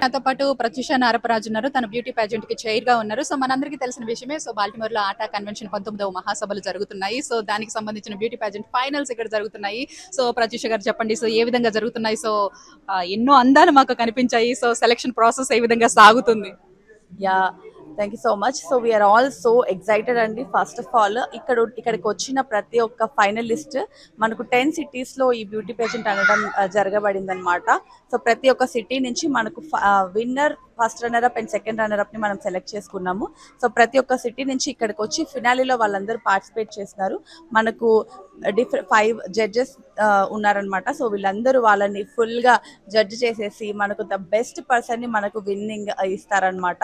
నాతో పాటు ప్రత్యూష నారపరాజు ఉన్నారు. తన బ్యూటీ పేజెంట్ కి చైర్ గా ఉన్నారు. సో మనందరికీ తెలిసిన విషయమే. సో బాల్టిమోర్ లో ఆటా కన్వెన్షన్ 19వ మహాసభలు జరుగుతున్నాయి. సో దానికి సంబంధించిన బ్యూటీ పేజెంట్ ఫైనల్స్ ఇక్కడ జరుగుతున్నాయి. సో ప్రత్యూష గారు చెప్పండి, సో ఏ విధంగా జరుగుతున్నాయి? సో ఎన్నో అందాలు మాకు కనిపించాయి. సో సెలక్షన్ ప్రాసెస్ ఏ విధంగా సాగుతుంది? Yeah thank you so much. So we are all so excited అండి. ఫస్ట్ ఆఫ్ ఆల్ ఇక్కడికి వచ్చిన ప్రతి ఒక్క ఫైనలిస్ట్ మనకు 10 సిటీస్లో ఈ బ్యూటీ పేజెంట్ అనడం జరగబడింది అనమాట. సో ప్రతి ఒక్క సిటీ నుంచి మనకు winner, first runner up and second runner up ని మనం సెలెక్ట్ చేసుకున్నాము. సో ప్రతి ఒక్క సిటీ నుంచి ఇక్కడికి వచ్చి ఫినాలీలో వాళ్ళందరూ పార్టిసిపేట్ చేస్తున్నారు. మనకు 5 జడ్జెస్ ఉన్నారనమాట. సో వీళ్ళందరూ వాళ్ళని ఫుల్గా జడ్జ్ చేసేసి మనకు ద బెస్ట్ పర్సన్ని మనకు విన్నింగ్ ఇస్తారనమాట.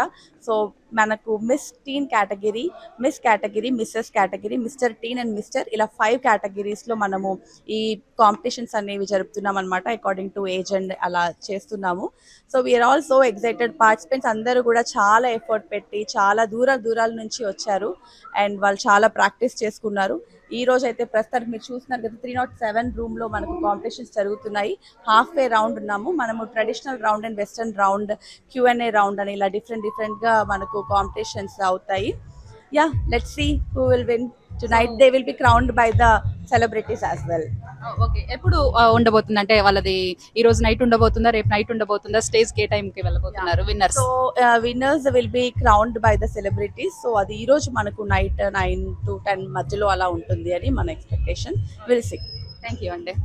సో మనకు miss teen category, miss category, missus category, mister teen and mister, ఇలా 5 కేటగిరీస్లో మనము ఈ కాంపిటీషన్స్ అనేవి జరుపుతున్నాం అనమాట. అకార్డింగ్ టు ఏజ్ అండ్ అలా చేస్తున్నాము. So we are all so excited. Participants అందరూ కూడా చాలా ఎఫర్ట్ పెట్టి చాలా దూరాల నుంచి వచ్చారు అండ్ వాళ్ళు చాలా ప్రాక్టీస్ చేసుకున్నారు. ఈ రోజు అయితే ప్రస్తుతానికి మీరు చూస్తున్నారు కదా 307 రూమ్లో మనకు కాంపిటీషన్స్ జరుగుతున్నాయి. హాఫ్ వే రౌండ్ ఉన్నాము. మనము traditional round and western round, Q&A round అని ఇలా డిఫరెంట్గా మనకు కాంపిటీషన్స్ అవుతాయి. Yeah let's see who will win tonight. They will be crowned by the celebrities as well. Okay, ఎప్పుడు ఉండబోతుంది? అంటే వాళ్ళది ఈ రోజు నైట్ ఉండబోతుందా, రేపు నైట్ ఉండబోతుందా? స్టేజ్ కే టైం కి వెళ్ళబోతున్నారు winners? So winners will be crowned by the celebrities. So అది ఈ రోజు మనకు నైట్ 9 to 10 మధ్యలో అలా ఉంటుంది అని మన expectation. Will see. Thank you అండి.